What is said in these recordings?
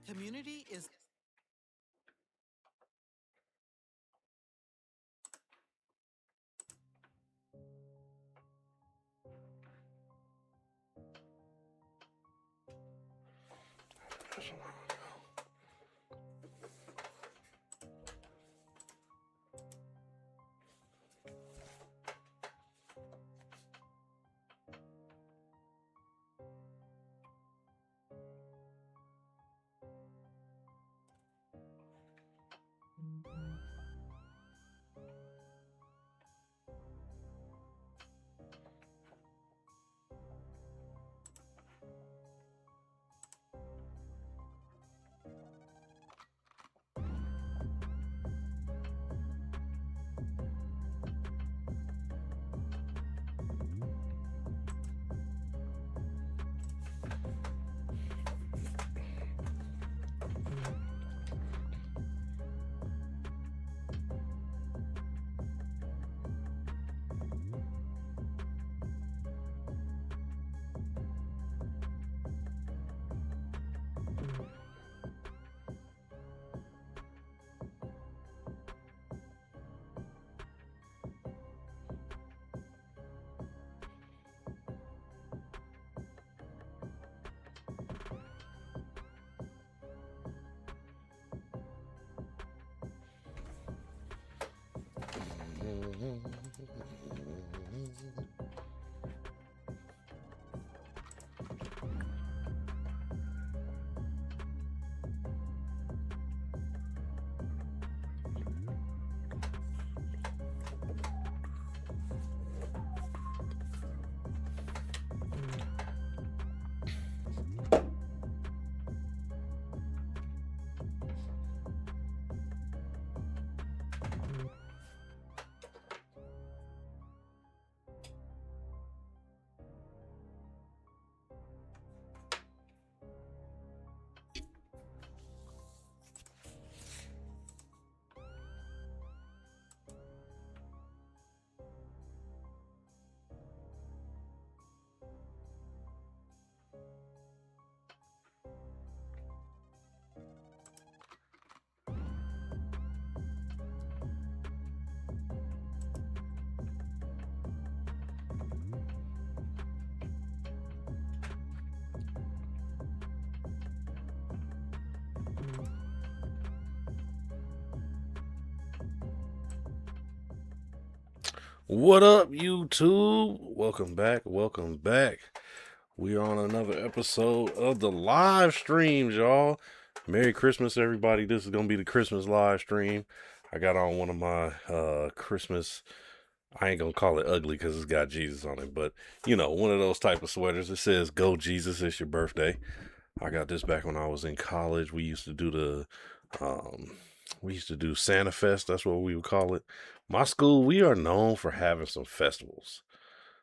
Community is What up, YouTube? Welcome back. Welcome back. We are on another episode of the live streams, y'all. Merry Christmas, everybody. This is going to be the Christmas live stream. I got on one of my Christmas, I ain't going to call it ugly because it's got Jesus on it, but one of those type of sweaters. It says, Go Jesus, it's your birthday. I got this back when I was in college. Um, we used to do Santa Fest. That's what we would call it. My school, we are known for having some festivals.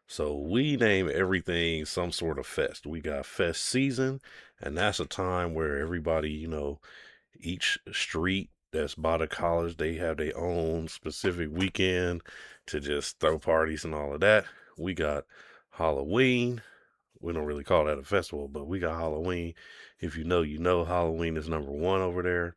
So we name everything some sort of fest. We got fest season, and that's a time where everybody, each street that's by the college, they have their own specific weekend to just throw parties and all of that. We got Halloween. We don't really call that a festival, but we got Halloween. If you know, you know Halloween is number one over there.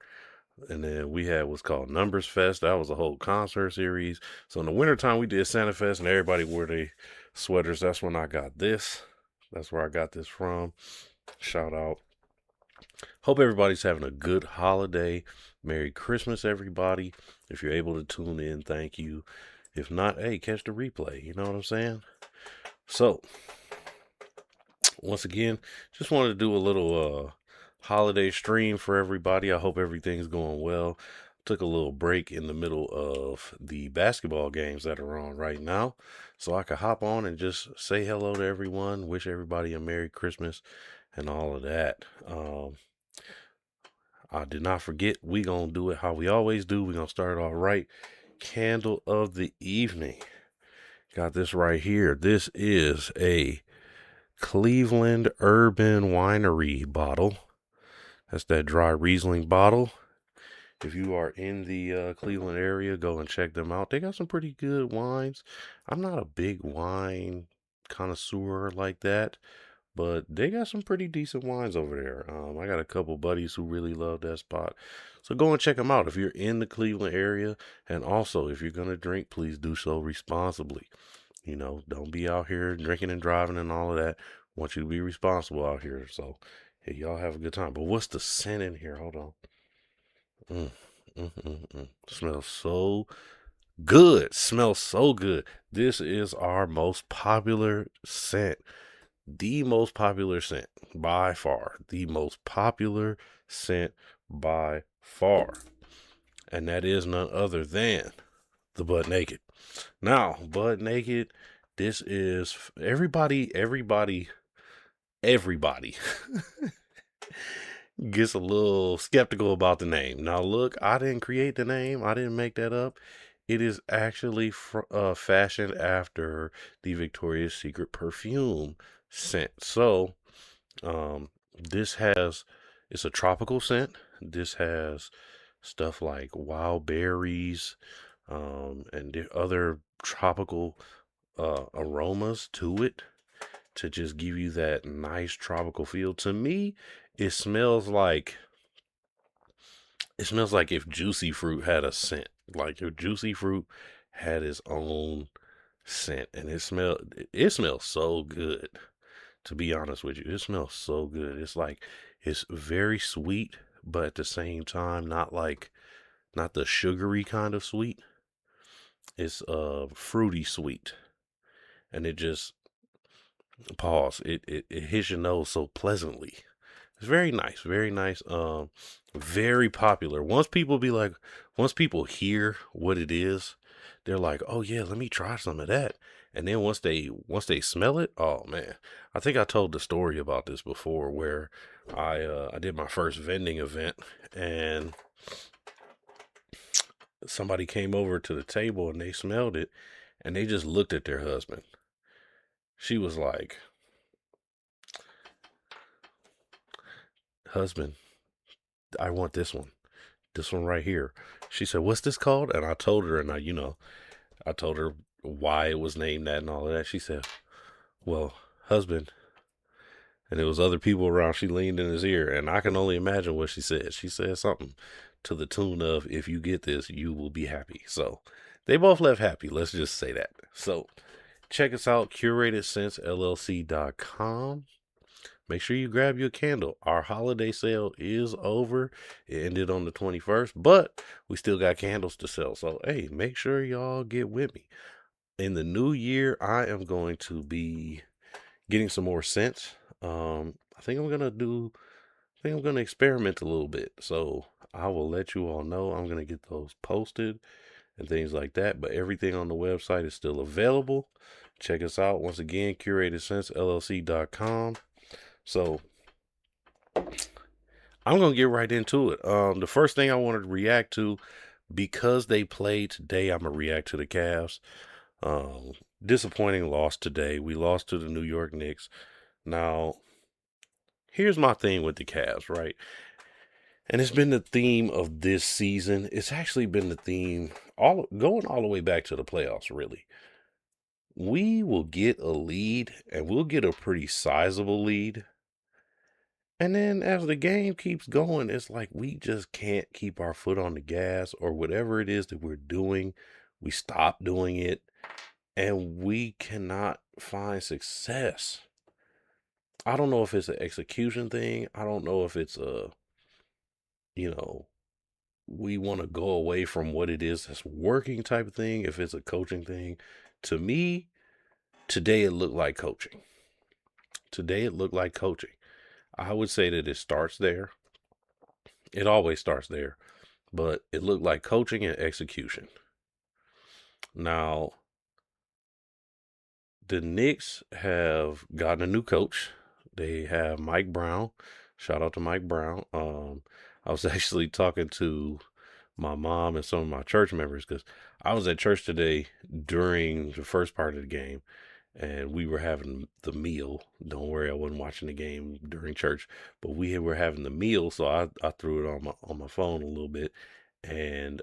And then we had what's called Numbers Fest. That was a whole concert series. So in the wintertime, we did Santa Fest, and everybody wore their sweaters. That's when I got this. That's where I got this from. Shout out. Hope everybody's having a good holiday. Merry Christmas, everybody. If you're able to tune in, thank you. If not, hey, catch the replay. You know what I'm saying? So, once again, just wanted to do a little holiday stream for everybody. I hope everything's going well. took a little break in the middle of the basketball games that are on right now, so I could hop on and just say hello to everyone, wish everybody a Merry Christmas, and all of that. I did not forget. We gonna do it how we always do. We gonna start it off right. Candle of the evening. Got this right here. This is a Cleveland Urban Winery bottle. That's that dry Riesling bottle. If you are in the Cleveland area, go and check them out. They got some pretty good wines. I'm not a big wine connoisseur like that, but they got some pretty decent wines over there. I got a couple buddies who really love that spot. So go and check them out if you're in the Cleveland area. And also, if you're going to drink, please do so responsibly. Don't be out here drinking and driving and all of that. I want you to be responsible out here. So, hey, y'all have a good time. But what's the scent in here? Hold on. Mm, Smells so good. Smells so good. This is our most popular scent. The most popular scent by far. The most popular scent by far. And that is none other than the Butt Naked. Now, Butt Naked, this is everybody gets a little skeptical about the name. Now, look, I didn't create the name, I didn't make that up. It is actually fashioned after the Victoria's Secret perfume scent. So, this it's a tropical scent. This has stuff like wild berries, and the other tropical aromas to it to just give you that nice tropical feel. To me, it smells like if Juicy Fruit had a scent. Like if Juicy Fruit had its own scent, and it smells so good. To be honest with you, it smells so good. It's very sweet, but at the same time, not the sugary kind of sweet. It's fruity sweet, and it just pause. It hits your nose so pleasantly. It's very nice, very nice. Very popular. Once people hear what it is, they're like, oh yeah, let me try some of that. And then once they smell it, oh man, I think I told the story about this before where I did my first vending event and somebody came over to the table and they smelled it and they just looked at their husband. She was like, husband, I want this one. This one right here. She said, what's this called? And I told her, and I told her why it was named that and all of that. She said, well, husband, and there was other people around. She leaned in his ear, and I can only imagine what she said. She said something to the tune of, if you get this, you will be happy. So they both left happy. Let's just say that. So check us out, curatedsense.llc.com. Make sure you grab your candle. Our holiday sale is over. It ended on the 21st, but we still got candles to sell. So, hey, make sure y'all get with me. In the new year, I am going to be getting some more scents. I think I'm gonna experiment a little bit. So I will let you all know. I'm gonna get those posted and things like that. But everything on the website is still available. Check us out once again, curatedsense.llc.com. So I'm gonna get right into it. The first thing I wanted to react to, because they played today, I'm gonna react to the Cavs. Disappointing loss today. We lost to the New York Knicks. Now, here's my thing with the Cavs, right? And it's been the theme of this season. It's actually been the theme going all the way back to the playoffs, really. We will get a lead, and we'll get a pretty sizable lead. And then as the game keeps going, it's like we just can't keep our foot on the gas, or whatever it is that we're doing, we stop doing it, and we cannot find success. I don't know if it's an execution thing. I don't know if it's you know, we want to go away from what it is that's working type of thing, if it's a coaching thing. To me, today it looked like coaching. Today it looked like coaching. I would say that it starts there. It always starts there. but it looked like coaching and execution. Now, the Knicks have gotten a new coach. They have Mike Brown. Shout out to Mike Brown. I was actually talking to my mom and some of my church members because I was at church today during the first part of the game, and we were having the meal. Don't worry, I wasn't watching the game during church, but we were having the meal, so I threw it on my phone a little bit, and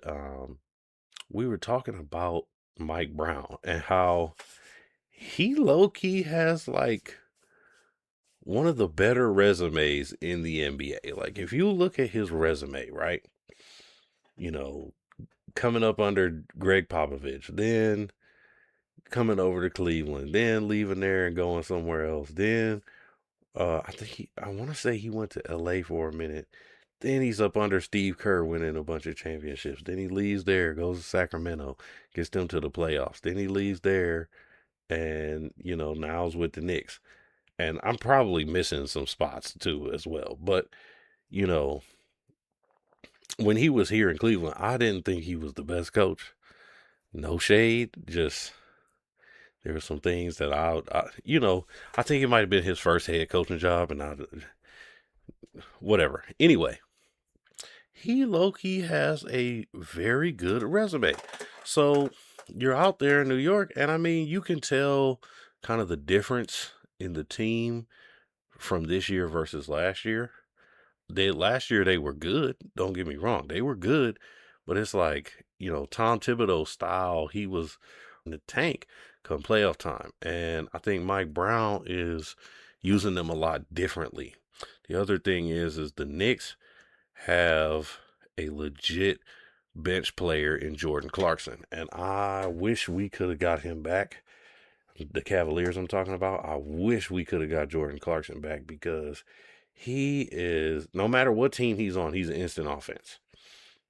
we were talking about Mike Brown and how he low key has like one of the better resumes in the NBA. Like if you look at his resume, right? You know, coming up under Greg Popovich, then coming over to Cleveland, then leaving there and going somewhere else. Then I want to say he went to LA for a minute. Then he's up under Steve Kerr winning a bunch of championships. Then he leaves there, goes to Sacramento, gets them to the playoffs. Then he leaves there and, now's with the Knicks. And I'm probably missing some spots too as well. But, you know, when he was here in Cleveland, I didn't think he was the best coach. No shade, just there were some things that I think it might have been his first head coaching job, and whatever. Anyway, he low key has a very good resume. So you're out there in New York, and I mean, you can tell kind of the difference in the team from this year versus last year. Last year they were good. Don't get me wrong, they were good, but it's like Tom Thibodeau style. He was in the tank come playoff time, and I think Mike Brown is using them a lot differently. The other thing is the Knicks have a legit bench player in Jordan Clarkson, and I wish we could have got him back. The Cavaliers I'm talking about, I wish we could have got Jordan Clarkson back because he is, no matter what team he's on, he's an instant offense.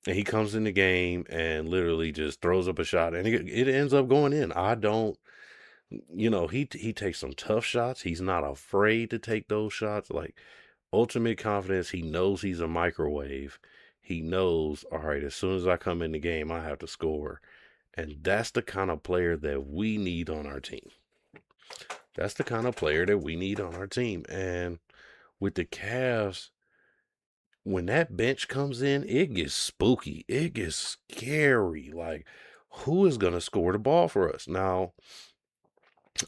And he comes in the game and literally just throws up a shot and it ends up going in. I don't, he takes some tough shots. He's not afraid to take those shots. Like ultimate confidence. He knows he's a microwave. He knows, all right, as soon as I come in the game, I have to score. And that's the kind of player that we need on our team. That's the kind of player that we need on our team. And with the Cavs, when that bench comes in, it gets spooky. It gets scary. Like, who is going to score the ball for us? Now,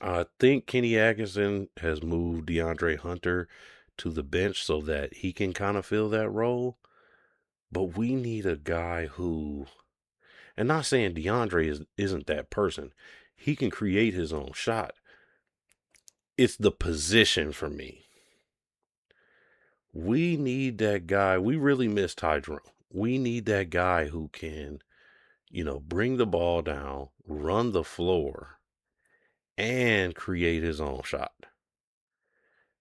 I think Kenny Atkinson has moved DeAndre Hunter to the bench so that he can kind of fill that role. But we need a guy who, and not saying isn't that person, he can create his own shot. It's the position for me. We need that guy. We really miss Ty Jerome. We need that guy who can, bring the ball down, run the floor, and create his own shot.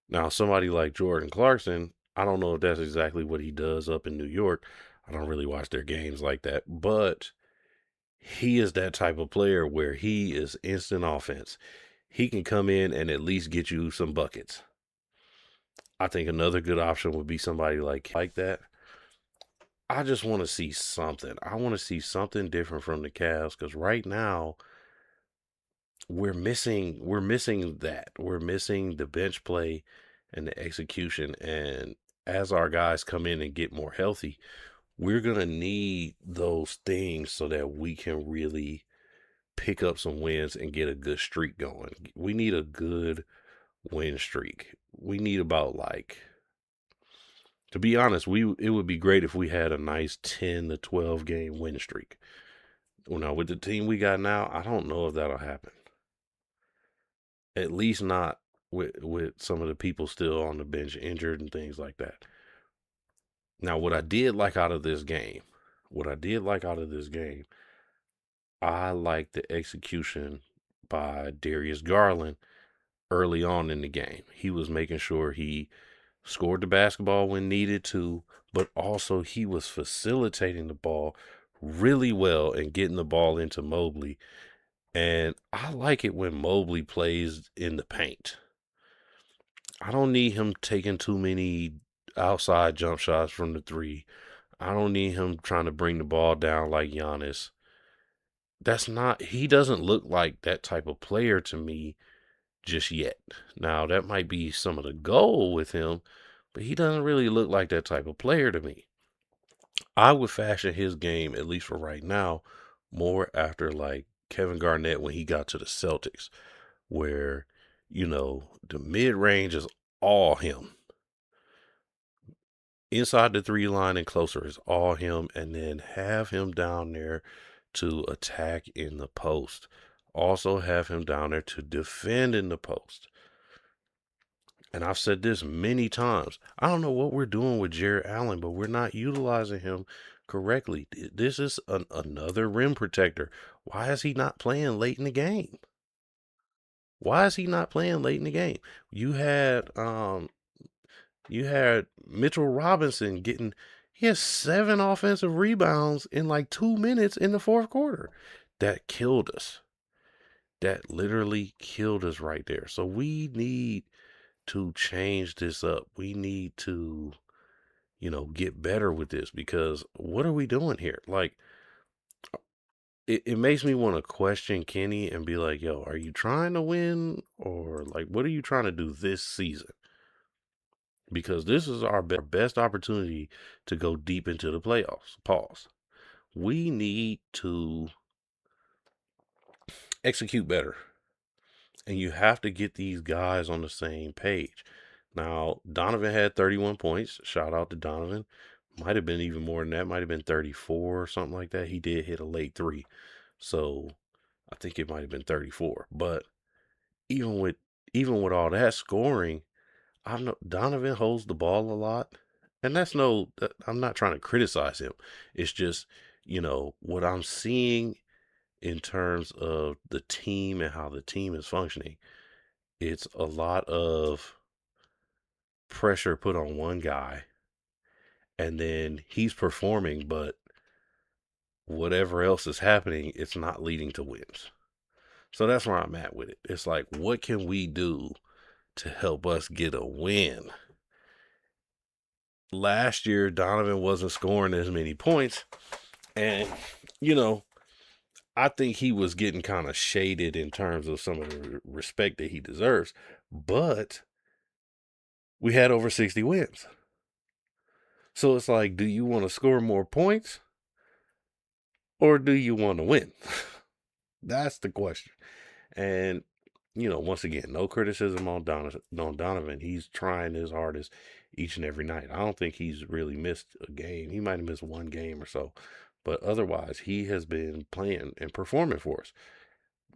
Now, somebody like Jordan Clarkson, I don't know if that's exactly what he does up in New York. I don't really watch their games like that, but he is that type of player where he is instant offense. He can come in and at least get you some buckets. I think another good option would be somebody like that. I just want to see something. I want to see something different from the Cavs because right now we're missing that. We're missing the bench play and the execution. And as our guys come in and get more healthy, we're gonna need those things so that we can really pick up some wins and get a good streak going. We need a good win streak. We need about like, to be honest, it would be great if we had a nice 10 to 12 game win streak. Well, now with the team we got now, I don't know if that'll happen. At least not with some of the people still on the bench injured and things like that. Now, what I did like out of this game, I like the execution by Darius Garland early on in the game. He was making sure he scored the basketball when needed to, but also he was facilitating the ball really well and getting the ball into Mobley. And I like it when Mobley plays in the paint. I don't need him taking too many outside jump shots from the three. I don't need him trying to bring the ball down like Giannis. He doesn't look like that type of player to me just yet. Now, that might be some of the goal with him, but he doesn't really look like that type of player to me. I would fashion his game, at least for right now, more after like Kevin Garnett when he got to the Celtics, where, the mid range is all him. Inside the three line and closer is all him, and then have him down there to attack in the post. Also, have him down there to defend in the post. And I've said this many times. I don't know what we're doing with Jared Allen, but we're not utilizing him correctly. This is another rim protector. Why is he not playing late in the game? Why is he not playing late in the game? You had you had Mitchell Robinson he has 7 offensive rebounds in like 2 minutes in the fourth quarter. That killed us. That literally killed us right there. So we need to change this up. We need to, get better with this because what are we doing here? Like, it makes me want to question Kenny and be like, yo, are you trying to win or like, what are you trying to do this season? Because this is our best opportunity to go deep into the playoffs. Pause. We need to execute better. And you have to get these guys on the same page. Now, Donovan had 31 points. Shout out to Donovan. Might have been even more than that. Might have been 34 or something like that. He did hit a late three. So I think it might have been 34. But even with even with all that scoring, I know Donovan holds the ball a lot. And I'm not trying to criticize him. It's just, what I'm seeing in terms of the team and how the team is functioning. It's a lot of pressure put on one guy, and then he's performing, but whatever else is happening, it's not leading to wins. So that's where I'm at with it. It's like, what can we do to help us get a win? Last year, Donovan wasn't scoring as many points, and, you know, I think he was getting kind of shaded in terms of some of the respect that he deserves, but we had over 60 wins. So it's like, do you want to score more points or do you want to win? That's the question. And, once again, no criticism on Donovan. He's trying his hardest each and every night. I don't think he's really missed a game. He might have missed one game or so. But otherwise, he has been playing and performing for us.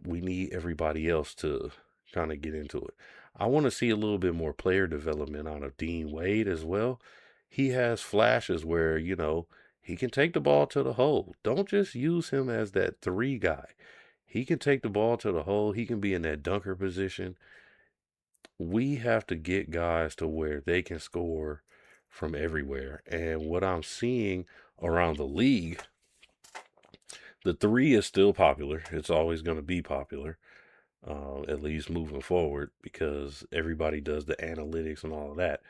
We need everybody else to kind of get into it. I want to see a little bit more player development out of Dean Wade as well. He has flashes where, he can take the ball to the hole. Don't just use him as that three guy. He can take the ball to the hole. He can be in that dunker position. We have to get guys to where they can score from everywhere. And what I'm seeing around the league, the three is still popular. It's always going to be popular, at least moving forward, because everybody does the analytics and all of that.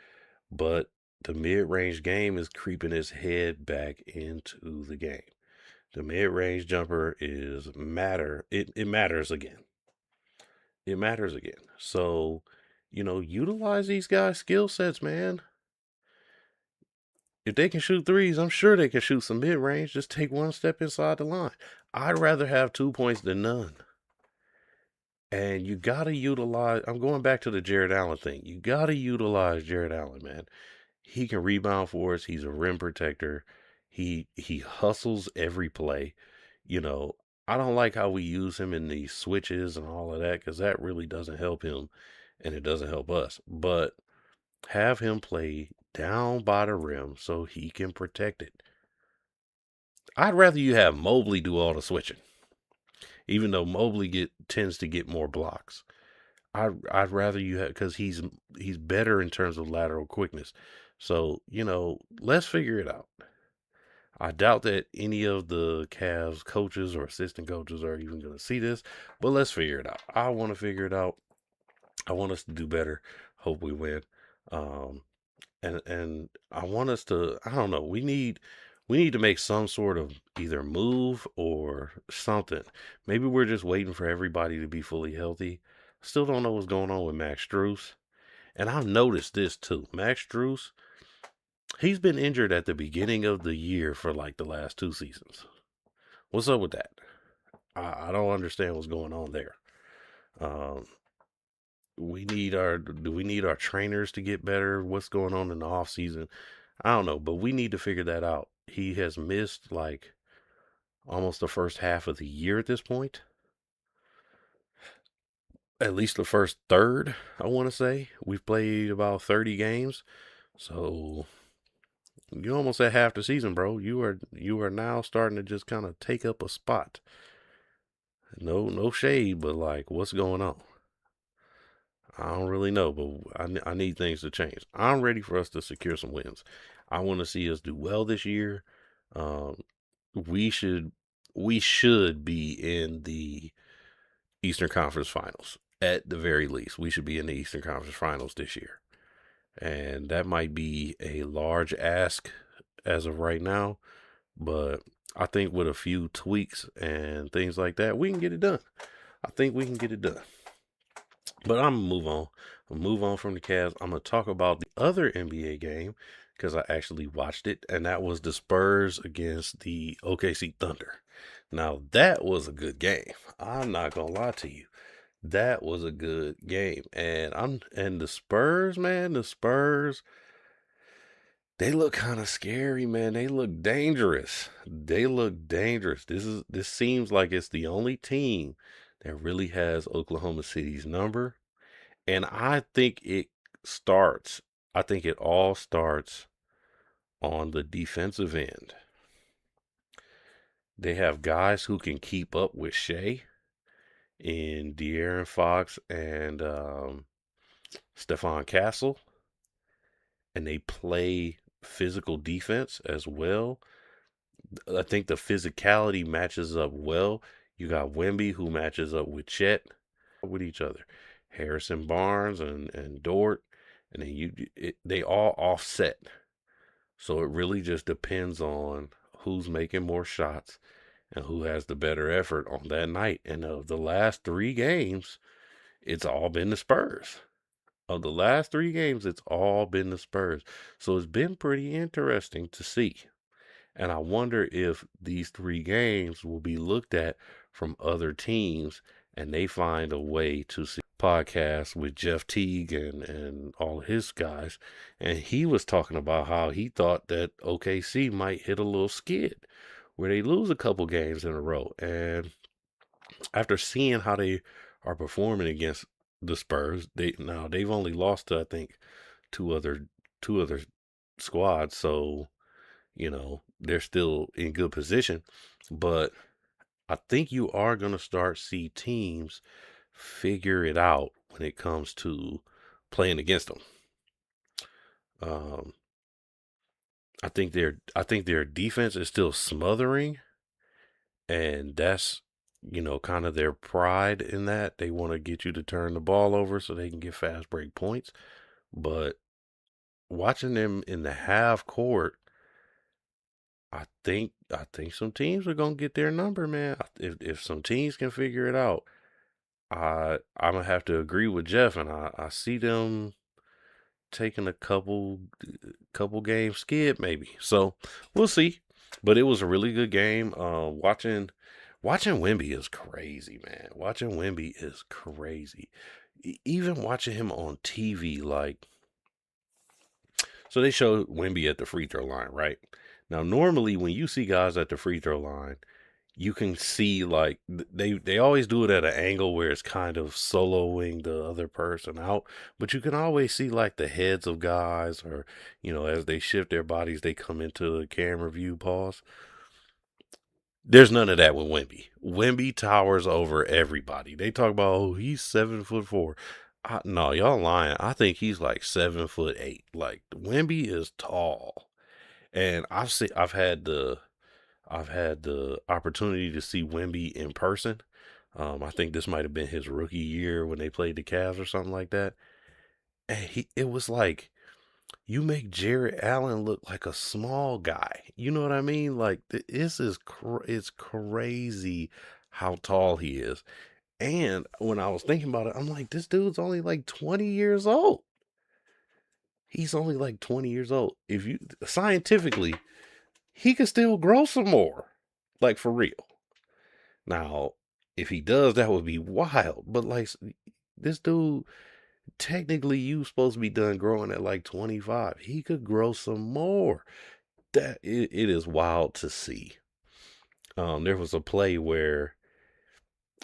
But the mid range game is creeping its head back into the game. The mid range jumper it matters again. It matters again. So, utilize these guys' skill sets, man. If they can shoot threes, I'm sure they can shoot some mid range. Just take one step inside the line. I'd rather have 2 points than none. And you gotta utilize. I'm going back to the Jared Allen thing. You gotta utilize Jared Allen, man. He can rebound for us. He's a rim protector. He hustles every play. You know, I don't like how we use him in these switches and all of that because that really doesn't help him and it doesn't help us. But have him play down by the rim so he can protect it. I'd rather you have Mobley do all the switching, even though Mobley tends to get more blocks. I'd rather you have because he's better in terms of lateral quickness. So let's figure it out. I doubt that any of the Cavs coaches or assistant coaches are even going to see this, but let's figure it out. I want to figure it out. I want us to do better. Hope we win. Um, and I want us to. I don't know. We need to make some sort of either move or something. Maybe we're just waiting for everybody to be fully healthy. Still don't know what's going on with Max Struess. And I've noticed this too. Max Struess, he's been injured at the beginning of the year for like the last 2 seasons. What's up with that? I don't understand what's going on there. Um, do we need our trainers to get better? What's going on in the off season? I don't know, but we need to figure that out. He has missed like almost the first half of the year at this point. At least the first third, I want to say. We've played about 30 games. So you're almost at half the season, bro. You are now starting to just kind of take up a spot. No shade, but like what's going on? I don't really know, but I need things to change. I'm ready for us to secure some wins. I want to see us do well this year. Um, we should we should be in the Eastern Conference Finals at the very least. We should be in the Eastern Conference Finals this year, and that might be a large ask as of right now, but I think with a few tweaks and things like that, we can get it done. I think we can get it done. But I'm gonna move on. I'm gonna move on from the Cavs. I'm gonna talk about the other NBA game because I actually watched it, and that was the Spurs against the OKC Thunder. Now that was a good game. I'm not gonna lie to you. That was a good game, and the Spurs, man, the Spurs, they look kind of scary, man. They look dangerous. They look dangerous. This seems like it's the only team that really has Oklahoma City's number. And starts, I think it all starts on the defensive end. They have guys who can keep up with Shea in De'Aaron Fox and Stephon Castle, and they play physical defense as well. I think the physicality matches up well. You got Wemby who matches up with Chet with each other, Harrison Barnes and Dort, and then they all offset. So it really just depends on who's making more shots and who has the better effort on that night. And of the last 3 games, it's all been the Spurs. Of the last 3 games, it's all been the Spurs. So it's been pretty interesting to see. And I wonder if these 3 games will be looked at from other teams and they find a way to see podcast with Jeff Teague and all his guys. And he was talking about how he thought that OKC might hit a little skid where they lose a couple games in a row. And after seeing how they are performing against the Spurs, they've only lost to I think two other two other squads. So they're still in good position. But I think you are going to start see teams figure it out when it comes to playing against them. Um, I think their defense is still smothering, and that's kind of their pride in that they want to get you to turn the ball over so they can get fast break points. But watching them in the half court, I think some teams are gonna get their number, man. If some teams can figure it out, I'm gonna have to agree with Jeff, and I see them taking a couple game skid maybe. So we'll see. But it was a really good game. Watching Wemby is crazy, man. Watching Wemby is crazy. Even watching him on TV, like so they showed Wemby at the free throw line, right? Now normally when you see guys at the free throw line, you can see like they always do it at an angle where it's kind of soloing the other person out, but you can always see like the heads of guys or as they shift their bodies they come into the camera view pause. There's none of that with Wemby. Wemby towers over everybody. They talk about, oh, he's 7'4". No, y'all lying. I think he's like 7'8". Like Wemby is tall, and I've had the opportunity to see Wemby in person. I think this might have been his rookie year when they played the Cavs or something like that. And it was like You make Jared Allen look like a small guy. You know what I mean? Like it's crazy how tall he is. And when I was thinking about it, I'm like, this dude's only like 20 years old. He's only like 20 years old. If you scientifically, he could still grow some more. Like for real. Now, if he does, that would be wild. But like this dude, technically you supposed to be done growing at like 25. He could grow some more. It is wild to see. There was a play where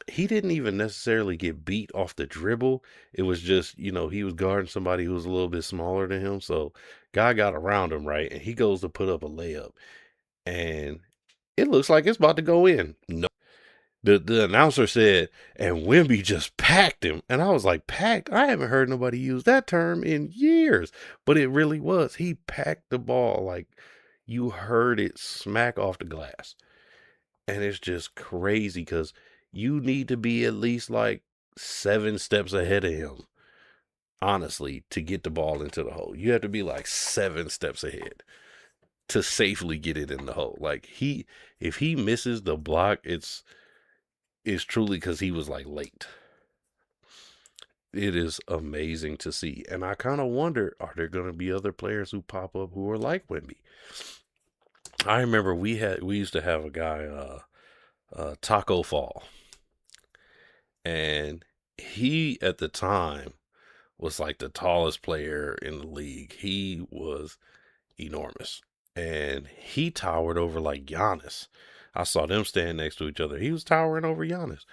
he didn't even necessarily get beat off the dribble. It was just, he was guarding somebody who was a little bit smaller than him. So guy got around him, right? And he goes to put up a layup. And it looks like it's about to go in. No. The announcer said, and Wimby just packed him. And I was like, packed? I haven't heard nobody use that term in years. But it really was. He packed the ball like you heard it smack off the glass. And it's just crazy because you need to be at least like 7 steps ahead of him, honestly, to get the ball into the hole. You have to be like 7 steps ahead to safely get it in the hole. Like if he misses the block, it's truly because he was like late. It is amazing to see. And I kind of wonder, are there going to be other players who pop up who are like Wimby? I remember we used to have a guy, Taco Fall, and he at the time was like the tallest player in the league. He was enormous, and he towered over like Giannis. I saw them stand next to each other. He was towering over Giannis.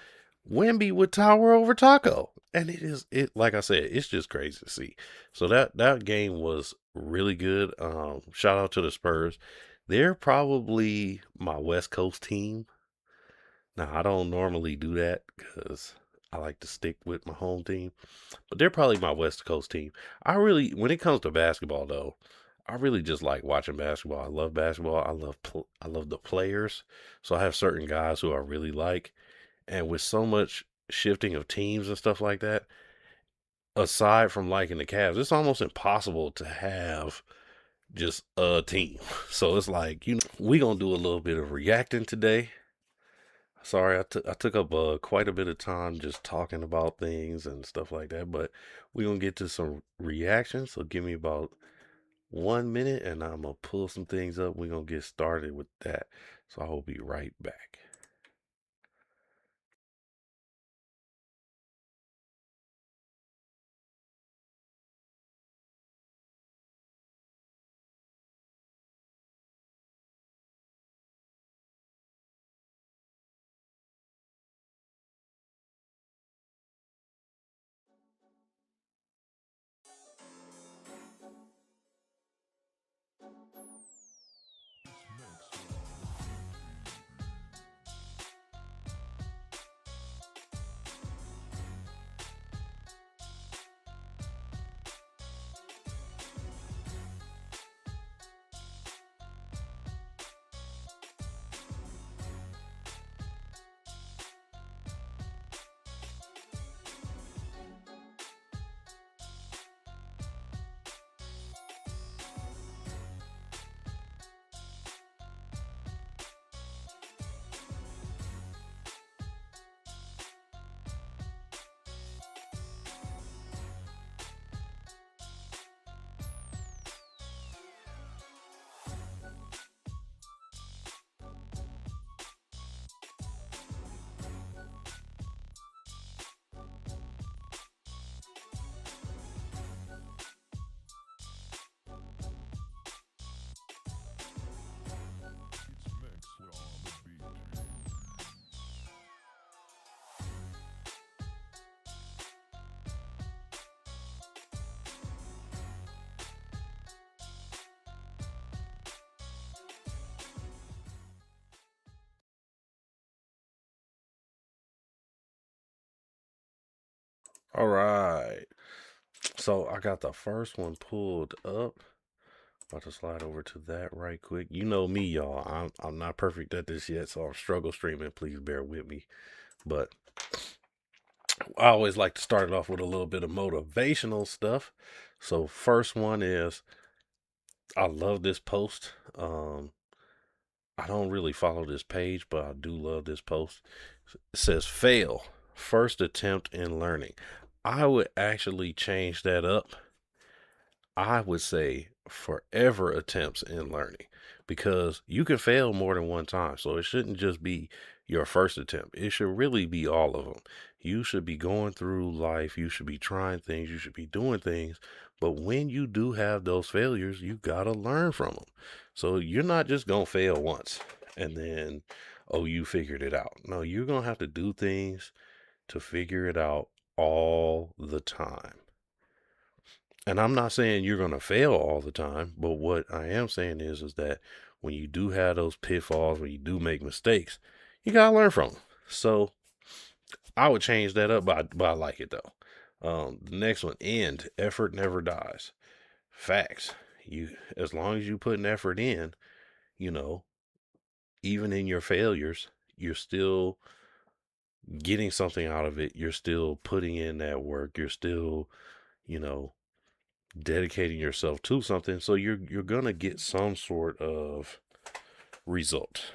Wemby would tower over Taco, and it like I said, it's just crazy to see. So that game was really good. Shout out to the Spurs. They're probably my West Coast team. Now I don't normally do that because I like to stick with my home team, but they're probably my West Coast team. When it comes to basketball though, I really just like watching basketball. I love basketball. I love the players. So I have certain guys who I really like, and with so much shifting of teams and stuff like that, aside from liking the Cavs, it's almost impossible to have just a team. So it's like, we gonna do a little bit of reacting today. Sorry, I took up quite a bit of time just talking about things and stuff like that, but we're gonna get to some reactions. So give me about 1 minute and I'm gonna pull some things up. We're gonna get started with that. So I will be right back. All right. So I got the first one pulled up. About to slide over to that right quick. You know me, y'all. I'm not perfect at this yet, so I'm struggle streaming. Please bear with me. But I always like to start it off with a little bit of motivational stuff. So first one is I love this post. I don't really follow this page, but I do love this post. It says fail, first attempt in learning. I would actually change that up. I would say forever attempts in learning because you can fail more than one time. So it shouldn't just be your first attempt. It should really be all of them. You should be going through life. You should be trying things. You should be doing things. But when you do have those failures, you got to learn from them. So you're not just going to fail once and then, oh, you figured it out. No, you're going to have to do things to figure it out all the time. And I'm not saying you're going to fail all the time, but what I am saying is that when you do have those pitfalls, when you do make mistakes, you got to learn from them. So I would change that up, but I like it though. The next one, end. Effort never dies. Facts. As long as you put an effort in, you know, even in your failures, you're still getting something out of it. You're still putting in that work. You're still, you know, dedicating yourself to something, so you're gonna get some sort of result.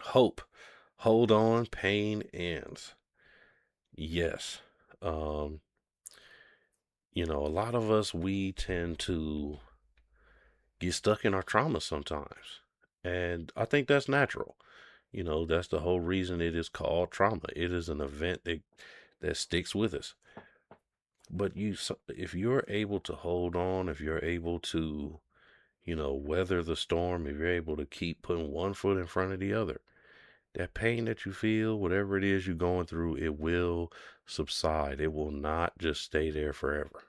Hope, hold on, pain ends. Yes. um a lot of us, we tend to get stuck in our trauma sometimes, and I think that's natural. That's the whole reason it is called trauma. It is an event that sticks with us. But if you're able to hold on, if you're able to weather the storm, if you're able to keep putting one foot in front of the other, that pain that you feel, whatever it is you're going through, it will subside. It will not just stay there forever.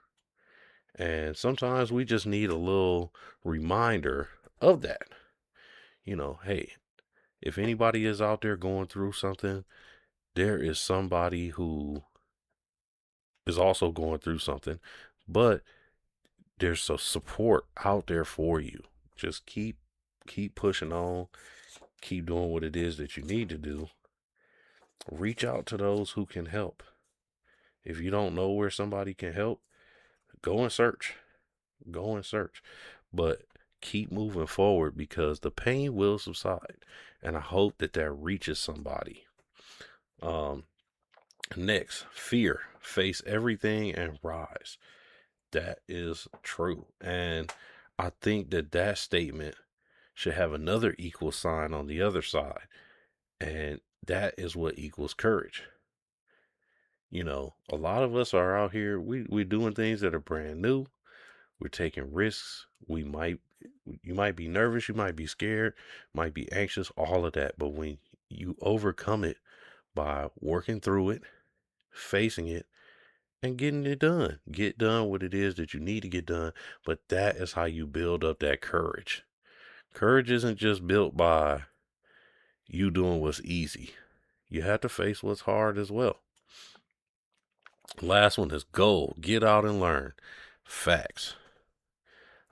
And sometimes we just need a little reminder of that. Hey, if anybody is out there going through something, there is somebody who is also going through something, but there's some support out there for you. Just keep pushing on. Keep doing what it is that you need to do. Reach out to those who can help. If you don't know where somebody can help, go and search. Go and search. But keep moving forward because the pain will subside. And I hope that reaches somebody. Um, Next, fear. Face everything and rise. That is true. And I think that statement should have another equal sign on the other side. And that is what equals courage. A lot of us are out here, we're doing things that are brand new. We're taking risks. You might be nervous, you might be scared, might be anxious, all of that. But when you overcome it by working through it, facing it, and getting it done, get done what it is that you need to get done. But that is how you build up that courage. Courage isn't just built by you doing what's easy. You have to face what's hard as well. Last one is goal. Get out and learn. Facts.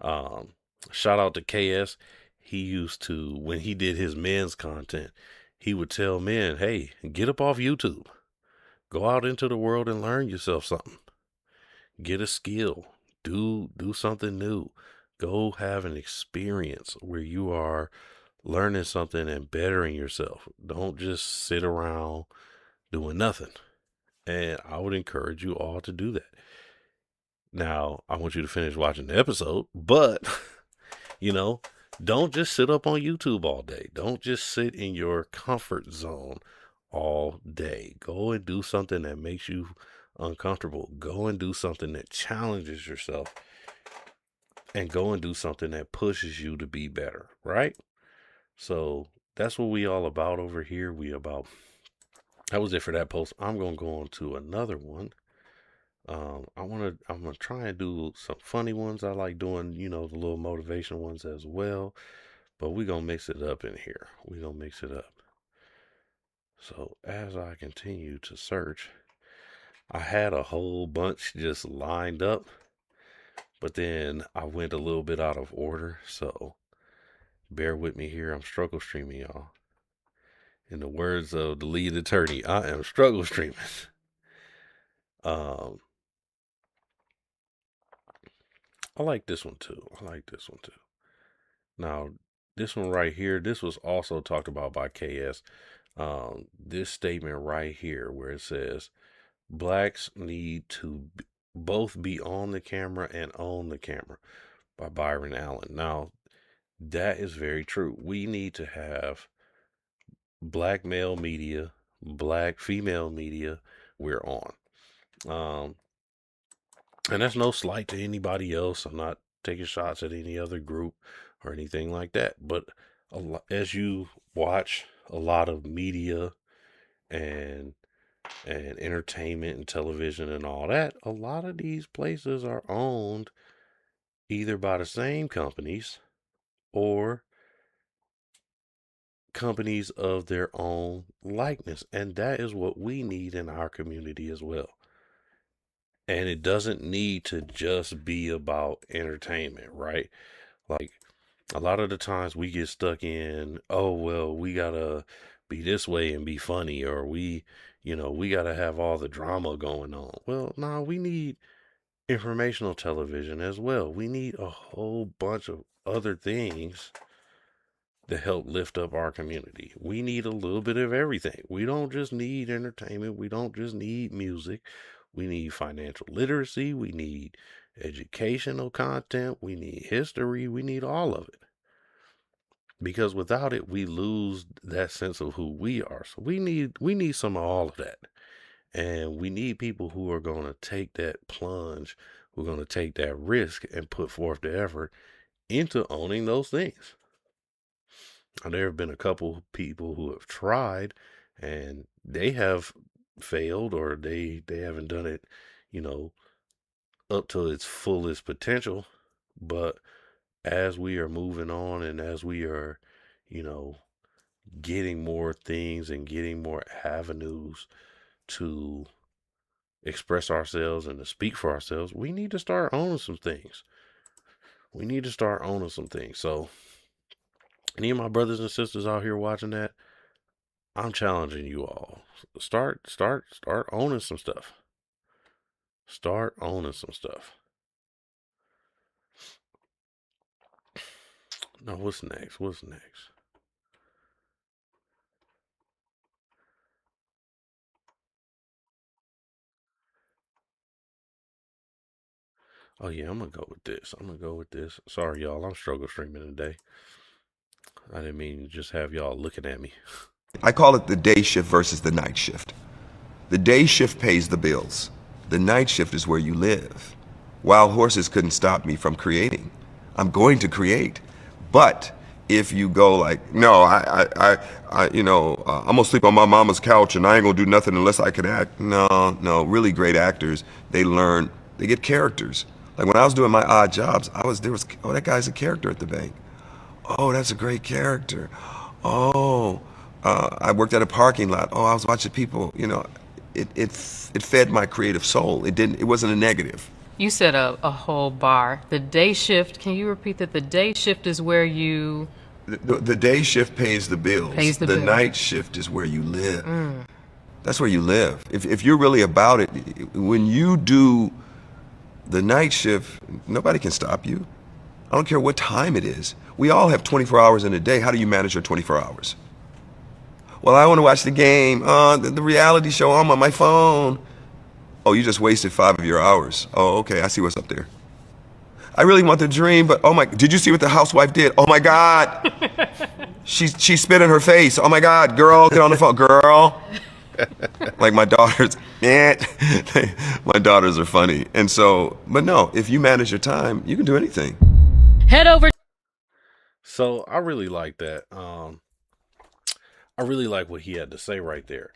Um, Shout out to KS. He used to, when he did his men's content, he would tell men, hey, get up off YouTube. Go out into the world and learn yourself something. Get a skill. Do something new. Go have an experience where you are learning something and bettering yourself. Don't just sit around doing nothing. And I would encourage you all to do that. Now, I want you to finish watching the episode, but, you know, don't just sit up on YouTube all day. Don't just sit in your comfort zone all day. Go and do something that makes you uncomfortable. Go and do something that challenges yourself. And go and do something that pushes you to be better, right? So that's what we all about over here. That was it for that post. I'm gonna go on to another one. I'm gonna try and do some funny ones. I like doing, the little motivation ones as well. But we're gonna mix it up in here. We're gonna mix it up. So as I continue to search, I had a whole bunch just lined up, but then I went a little bit out of order. So bear with me here. I'm struggle streaming, y'all. In the words of the lead attorney, I am struggle streaming. Um, I like this one too. I like this one too. Now, this one right here, this was also talked about by KS. This statement right here, where it says, blacks need to both be on the camera and own the camera, by Byron Allen. Now, that is very true. We need to have black male media, black female media, we're on. Um, and that's no slight to anybody else. I'm not taking shots at any other group or anything like that. But as you watch a lot of media and entertainment and television and all that, a lot of these places are owned either by the same companies or companies of their own likeness. And that is what we need in our community as well. And it doesn't need to just be about entertainment, right? Like a lot of the times we get stuck in, oh, well, we gotta be this way and be funny, or we gotta have all the drama going on. Well, no, we need informational television as well. We need a whole bunch of other things to help lift up our community. We need a little bit of everything. We don't just need entertainment. We don't just need music. We need financial literacy. We need educational content. We need history. We need all of it. Because without it, we lose that sense of who we are. So we need some of all of that. And we need people who are going to take that plunge, who are going to take that risk and put forth the effort into owning those things. And there have been a couple people who have tried and they have failed, or they haven't done it, you know, up to its fullest potential. But as we are moving on and as we are, you know, getting more things and getting more avenues to express ourselves and to speak for ourselves, we need to start owning some things. We need to start owning some things. So, any of my brothers and sisters out here watching that, I'm challenging you all. Start owning some stuff. Start owning some stuff. No, what's next? What's next? Oh yeah, I'm gonna go with this. I'm gonna go with this. Sorry, y'all. I'm struggle streaming today. I didn't mean to just have y'all looking at me. I call it the day shift versus the night shift. The day shift pays the bills. The night shift is where you live. Wild horses couldn't stop me from creating. I'm going to create. But if you go like, no, I'm gonna sleep on my mama's couch and I ain't gonna do nothing unless I can act. No, no, really great actors, they learn, they get characters. Like when I was doing my odd jobs, oh, that guy's a character at the bank. Oh, that's a great character. Oh, I worked at a parking lot. Oh, I was watching people. It fed my creative soul. It wasn't a negative. You said a whole bar. The day shift, can you repeat that? The day shift is where you The day shift pays the bills. pays the The bill. night shift is where you live. That's where you live. If you're really about it, when you do the night shift, nobody can stop you. I don't care what time it is. We all have 24 hours in a day. How do you manage your 24 hours? Well, I want to watch the game. The reality show. I'm on my phone. Oh, you just wasted 5 of your hours. Oh, okay. I see what's up there. I really want the dream, but oh my, did you see what the housewife did? Oh my God. She spit in her face. Oh my God, girl, get on the phone. Girl. Like my daughters, my daughters are funny. And so, but no, if you manage your time, you can do anything. Head over. So I really like that. I really like what he had to say right there.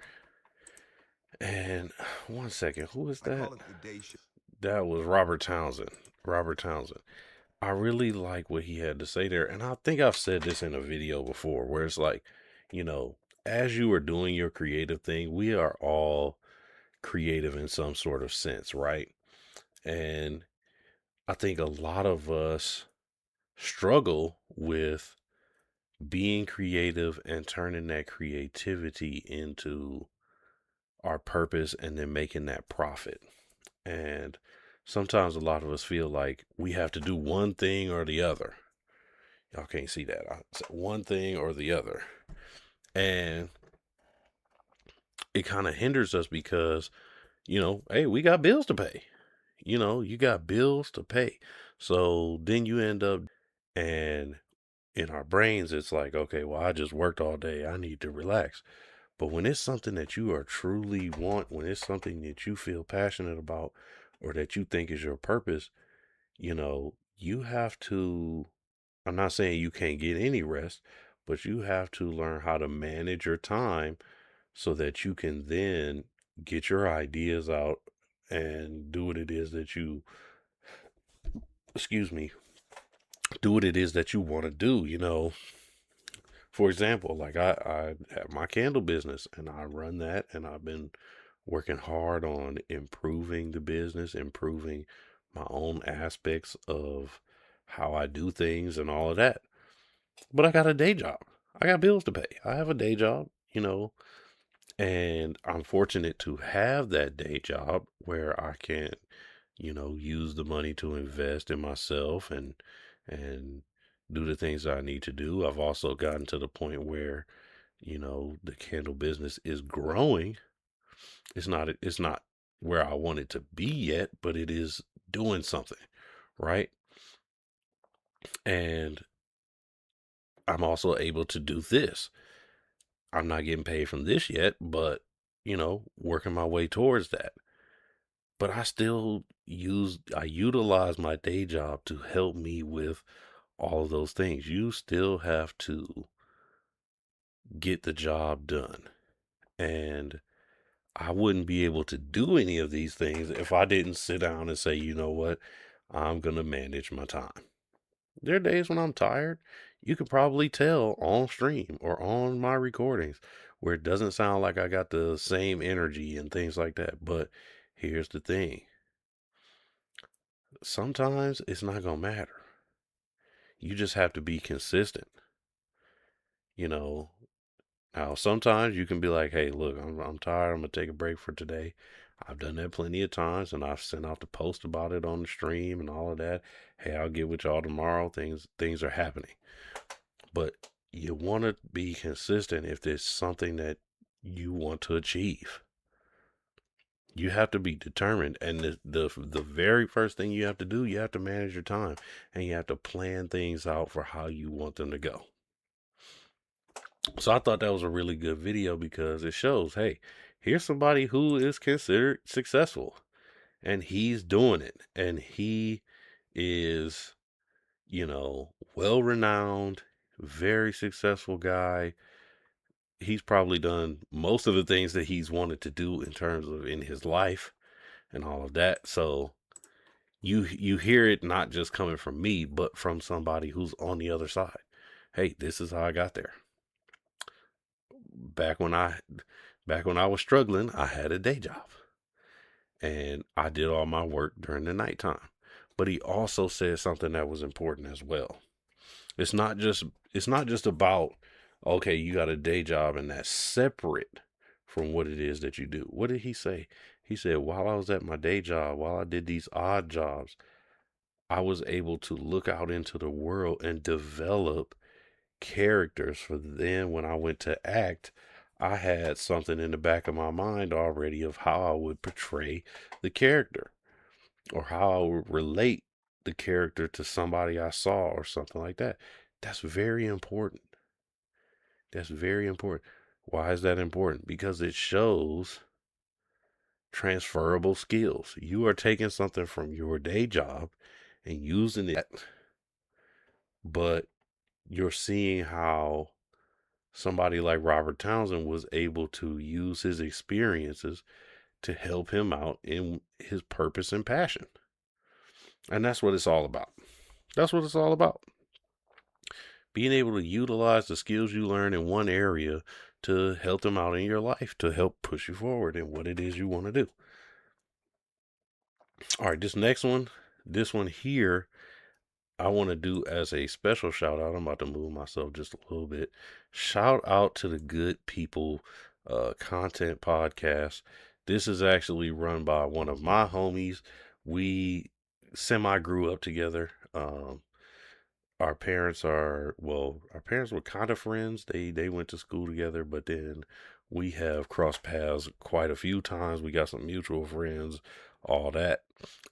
And one second, who was I that? call it the day shift. That was Robert Townsend. Robert Townsend. I really like what he had to say there. And I think I've said this in a video before where it's like, you know, as you are doing your creative thing, we are all creative in some sort of sense, right? And I think a lot of us struggle with being creative and turning that creativity into our purpose and then making that profit. And sometimes a lot of us feel like we have to do one thing or the other. Y'all can't see that. I said one thing or the other. And it kind of hinders us because, hey, we got bills to pay. You got bills to pay. So then you end up, and in our brains, it's like, okay, well, I just worked all day. I need to relax. But when it's something that you are truly want, when it's something that you feel passionate about or that you think is your purpose, you have to, I'm not saying you can't get any rest, but you have to learn how to manage your time so that you can then get your ideas out and do what it is that you, excuse me, do what it is that you want to do. For example, like I have my candle business and I run that, and I've been working hard on improving the business, improving my own aspects of how I do things and all of that. But I got a day job. I got bills to pay. I have a day job, and I'm fortunate to have that day job where I can, use the money to invest in myself and do the things I need to do. I've also gotten to the point where, the candle business is growing. It's not where I want it to be yet, but it is doing something, right? And I'm also able to do this. I'm not getting paid from this yet, but working my way towards that. But I utilize my day job to help me with all of those things. You still have to get the job done. And I wouldn't be able to do any of these things if I didn't sit down and say, you know what, I'm going to manage my time. There are days when I'm tired. You could probably tell on stream or on my recordings where it doesn't sound like I got the same energy and things like that. But here's the thing. Sometimes it's not going to matter. You just have to be consistent. You know, Now sometimes you can be like, hey, look, I'm tired. I'm going to take a break for today. I've done that plenty of times and I've sent out the post about it on the stream and all of that. Hey, I'll get with y'all tomorrow. Things are happening. But you want to be consistent if there's something that you want to achieve. You have to be determined, and the very first thing you have to do, you have to manage your time, and you have to plan things out for how you want them to go. So I thought that was a really good video because it shows, hey, here's somebody who is considered successful, and he's doing it, and he is, well renowned, very successful guy. He's probably done most of the things that he's wanted to do in terms of in his life and all of that. So you hear it not just coming from me, but from somebody who's on the other side. Hey, this is how I got there. Back when I was struggling, I had a day job. And I did all my work during the nighttime. But he also said something that was important as well. It's not just about, okay, you got a day job and that's separate from what it is that you do. What did he say? He said, while I was at my day job, while I did these odd jobs, I was able to look out into the world and develop characters for then when I went to act, I had something in the back of my mind already of how I would portray the character or how I would relate the character to somebody I saw or something like that. That's very important. That's very important. Why is that important? Because it shows transferable skills. You are taking something from your day job and using it, but you're seeing how somebody like Robert Townsend was able to use his experiences to help him out in his purpose and passion. And that's what it's all about. That's what it's all about. Being able to utilize the skills you learn in one area to help them out in your life, to help push you forward in what it is you want to do. All right, this one here, I want to do as a special shout out. I'm about to move myself just a little bit. Shout out to the Good People Content Podcast. This is actually run by one of my homies. we semi grew up together. Our parents our parents were kind of friends. They went to school together, but then we have crossed paths quite a few times. We got some mutual friends, all that.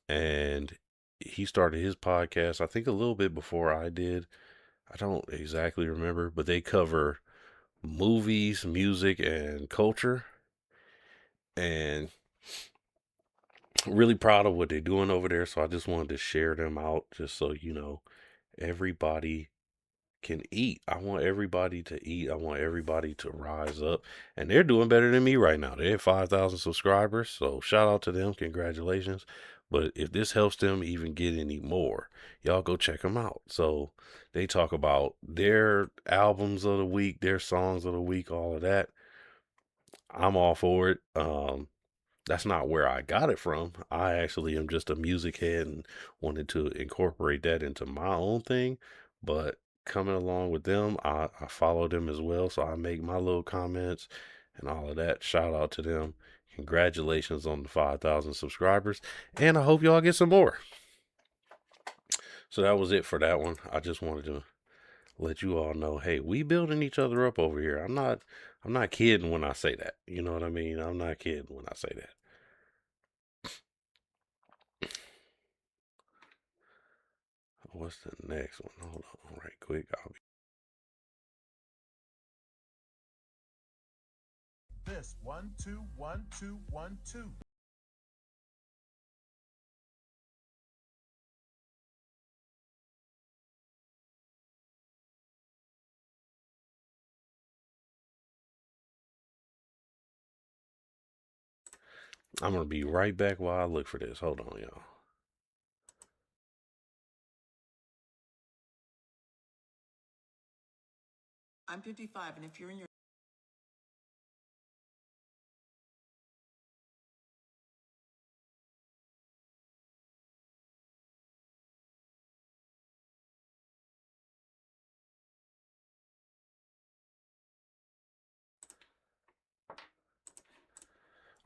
And he started his podcast, I think a little bit before I did. I don't exactly remember, but they cover movies, music, and culture. And really proud of what they're doing over there. So I just wanted to share them out just so everybody can eat. I want everybody to eat. I want everybody to rise up. And they're doing better than me right now. They have 5,000 subscribers. So shout out to them. Congratulations. But if this helps them even get any more, y'all go check them out. So they talk about their albums of the week, their songs of the week, all of that. I'm all for it. That's not where I got it from. I actually am just a music head and wanted to incorporate that into my own thing. But coming along with them, I follow them as well. So I make my little comments and all of that. Shout out to them. Congratulations on the 5,000 subscribers. And I hope y'all get some more. So that was it for that one. I just wanted to let you all know, hey, we building each other up over here. I'm not kidding when I say that. You know what I mean? I'm not kidding when I say that. What's the next one? Hold on, right quick. This 1 2 1 2 1 2. I'm gonna be right back while I look for this. Hold on, y'all. I'm 55, and if you're in your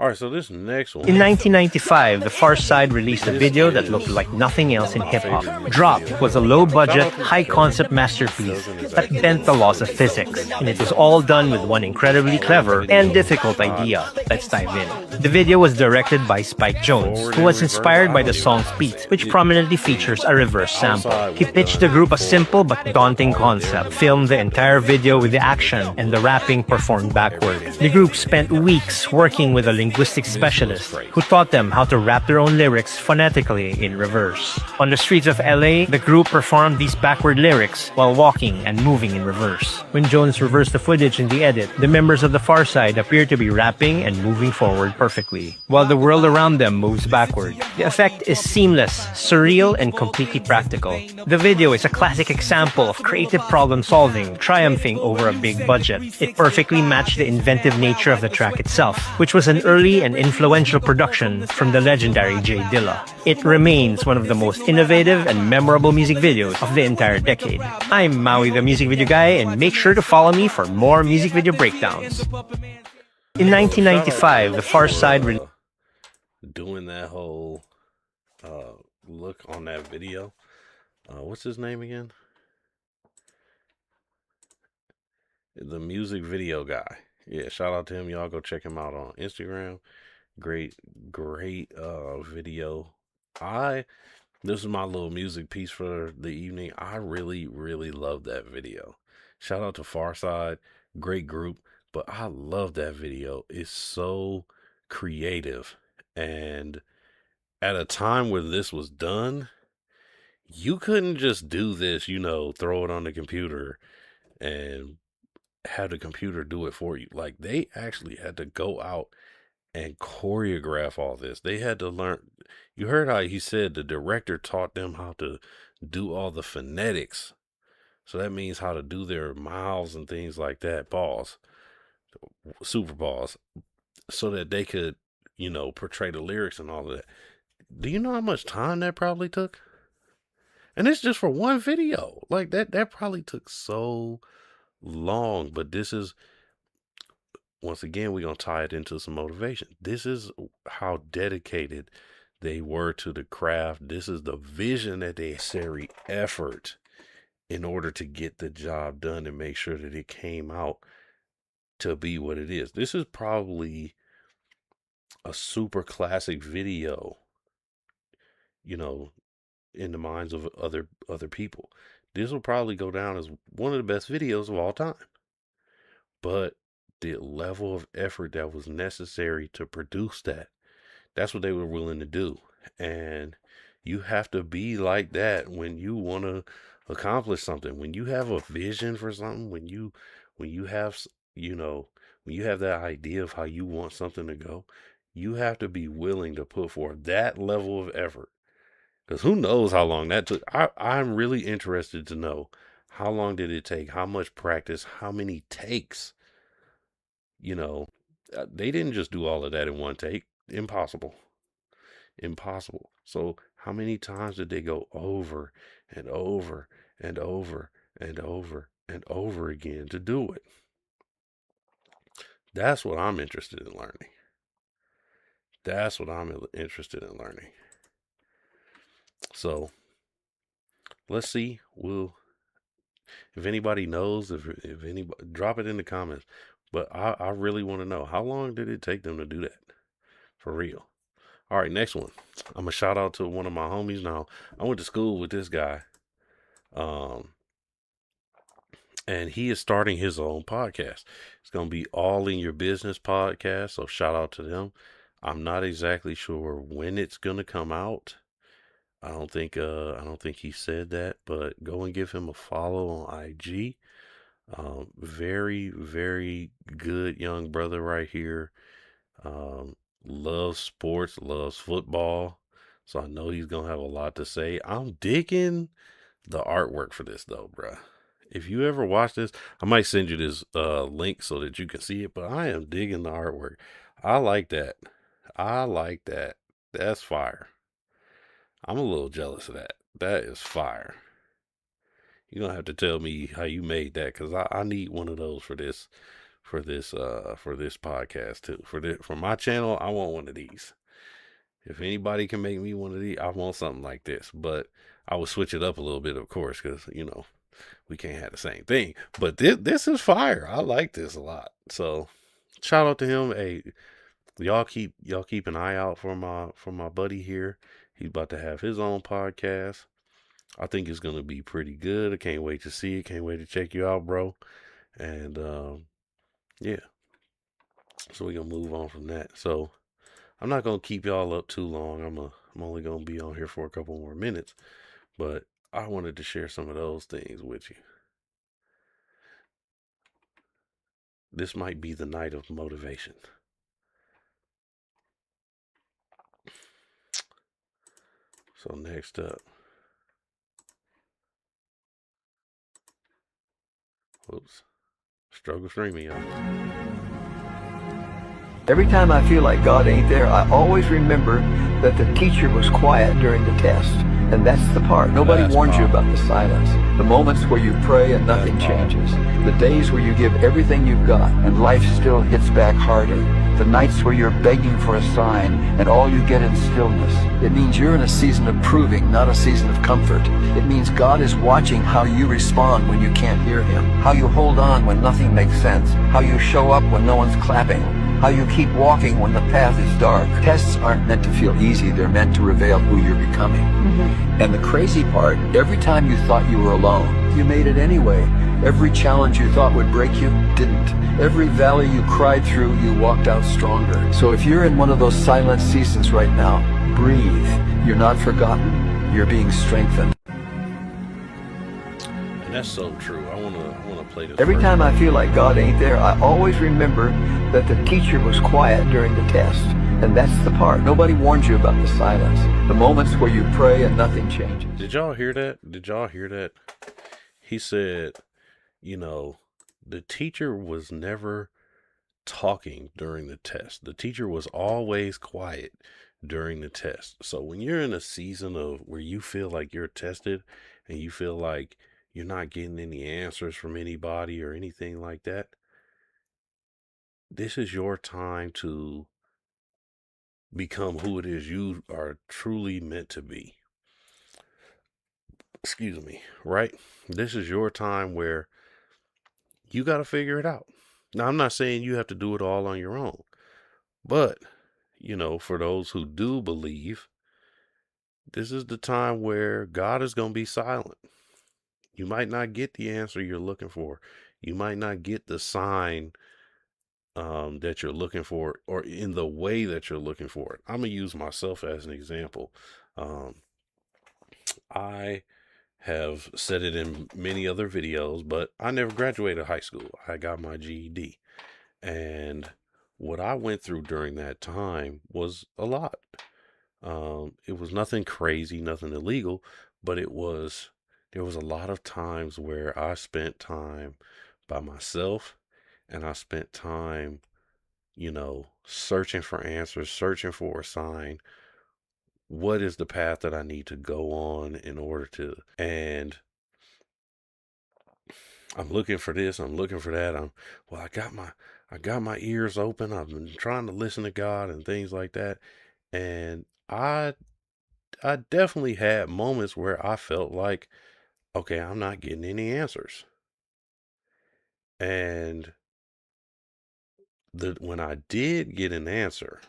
All right, so this next one. In 1995, the Far Side released a video that looked like nothing else in hip-hop. Drop was a low-budget, high-concept masterpiece that bent the laws of physics, and it was all done with one incredibly clever and difficult idea. Let's dive in. The video was directed by Spike Jonze, who was inspired by the song's beat, which prominently features a reverse sample. He pitched the group a simple but daunting concept, filmed the entire video with the action and the rapping performed backward. The group spent weeks working with a linguistic specialist who taught them how to rap their own lyrics phonetically in reverse. On the streets of LA, the group performed these backward lyrics while walking and moving in reverse. When Jones reversed the footage in the edit, the members of the Far Side appear to be rapping and moving forward perfectly, while the world around them moves backward. The effect is seamless, surreal, and completely practical. The video is a classic example of creative problem solving triumphing over a big budget. It perfectly matched the inventive nature of the track itself, which was an early and influential production from the legendary Jay Dilla. It remains one of the most innovative and memorable music videos of the entire decade. I'm Maui the Music Video Guy, and make sure to follow me for more music video breakdowns. In 1995, the Far Side doing that whole look on that video. What's his name again? The music video guy. Yeah, shout out to him. Y'all go check him out on Instagram. Great video. This is my little music piece for the evening. I really, really love that video. Shout out to Farside, great group, but I love that video. It's so creative. And at a time where this was done, you couldn't just do this, throw it on the computer and have the computer do it for you. Like, they actually had to go out and choreograph all this. They had to learn. You heard how he said the director taught them how to do all the phonetics. So that means how to do their mouths and things like that. Pause. Super pause. So that they could, portray the lyrics and all of that. Do you know how much time that probably took? And it's just for one video. Like, that probably took so long. But this is, once again, we're going to tie it into some motivation. This is how dedicated they were to the craft. This is the vision that they necessary effort in order to get the job done and make sure that it came out to be what it is. This is probably a super classic video, you know, in the minds of other people. This will probably go down as one of the best videos of all time. But the level of effort that was necessary to produce that's what they were willing to do. And you have to be like that when you want to accomplish something. When you have a vision for something, when you have, you know, when you have that idea of how you want something to go, you have to be willing to put forth that level of effort. Because who knows how long that took. I'm really interested to know, how long did it take? How much practice? How many takes? You know, they didn't just do all of that in one take. Impossible. Impossible. So how many times did they go over and over and over and over and over again to do it? That's what I'm interested in learning. That's what I'm interested in learning. So let's see. If anybody knows, if anybody, drop it in the comments. But I really want to know, how long did it take them to do that? For real. All right, next one. I'm a shout out to one of my homies. Now, I went to school with this guy, and he is starting his own podcast. It's going to be All in Your Business podcast. So shout out to them. I'm not exactly sure when it's going to come out. I don't think he said that, but go and give him a follow on IG. Very, very good young brother right here. Loves sports, loves football. So I know he's going to have a lot to say. I'm digging the artwork for this though, bruh. If you ever watch this, I might send you this link so that you can see it, but I am digging the artwork. I like that. I like that. That's fire. I'm a little jealous of that. That is fire. You're gonna have to tell me how you made that, because I need one of those for this podcast too. For my channel, I want one of these. If anybody can make me one of these, I want something like this. But I would switch it up a little bit, of course, because we can't have the same thing. But this is fire. I like this a lot. So shout out to him. Hey, y'all keep an eye out for my buddy here. He's about to have his own podcast. I think it's gonna be pretty good. I can't wait to see it. Can't wait to check you out, bro. And yeah. So we're gonna move on from that. So I'm not gonna keep y'all up too long. I'm only gonna be on here for a couple more minutes. But I wanted to share some of those things with you. This might be the night of motivation. So next up. Whoops. Struggle streaming, y'all. Every time I feel like God ain't there, I always remember that the teacher was quiet during the test. And that's the part. Nobody warns you about the silence. The moments where you pray and nothing changes. The days where you give everything you've got and life still hits back harder. The nights where you're begging for a sign and all you get is stillness. It means you're in a season of proving, not a season of comfort. It means God is watching how you respond when you can't hear Him. How you hold on when nothing makes sense. How you show up when no one's clapping. How you keep walking when the path is dark. Tests aren't meant to feel easy, they're meant to reveal who you're becoming. And the crazy part, every time you thought you were alone, you made it anyway. Every challenge you thought would break you, didn't. Every valley you cried through, you walked out stronger. So if you're in one of those silent seasons right now, breathe. You're not forgotten, you're being strengthened. And that's so true. I wanna play this. Every time I feel like God ain't there, I always remember that the teacher was quiet during the test. And that's the part. Nobody warns you about the silence. The moments where you pray and nothing changes. Did y'all hear that? He said, the teacher was never talking during the test. The teacher was always quiet during the test. So when you're in a season of where you feel like you're tested and you feel like you're not getting any answers from anybody or anything like that, this is your time to become who it is you are truly meant to be. Excuse me, right? This is your time where you got to figure it out. Now, I'm not saying you have to do it all on your own, but, for those who do believe, this is the time where God is going to be silent. You might not get the answer you're looking for. You might not get the sign that you're looking for, or in the way that you're looking for it. I'm going to use myself as an example. Um, I have said it in many other videos, but I never graduated high school. I got my GED. And what I went through during that time was a lot. It was nothing crazy, nothing illegal, but there was a lot of times where I spent time by myself, and I spent time, searching for answers, searching for a sign. What is the path that I need to go on in order to, and I'm looking for this, I'm looking for that. I got my ears open. I've been trying to listen to God and things like that. And I definitely had moments where I felt like, okay, I'm not getting any answers. And when I did get an answer,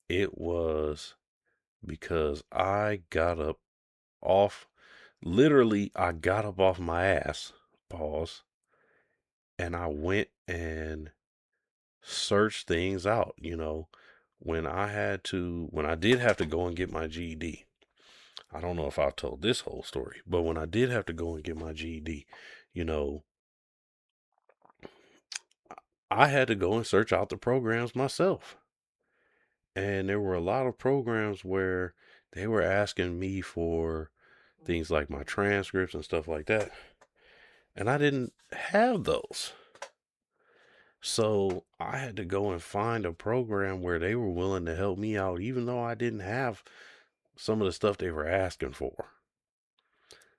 it was because I got up off, literally, I got up off my ass, pause, and I went and searched things out, when I did have to go and get my GED. I don't know if I've told this whole story, but when I did have to go and get my GED, you know, I had to go and search out the programs myself. And there were a lot of programs where they were asking me for things like my transcripts and stuff like that. And I didn't have those. So I had to go and find a program where they were willing to help me out, even though I didn't have some of the stuff they were asking for.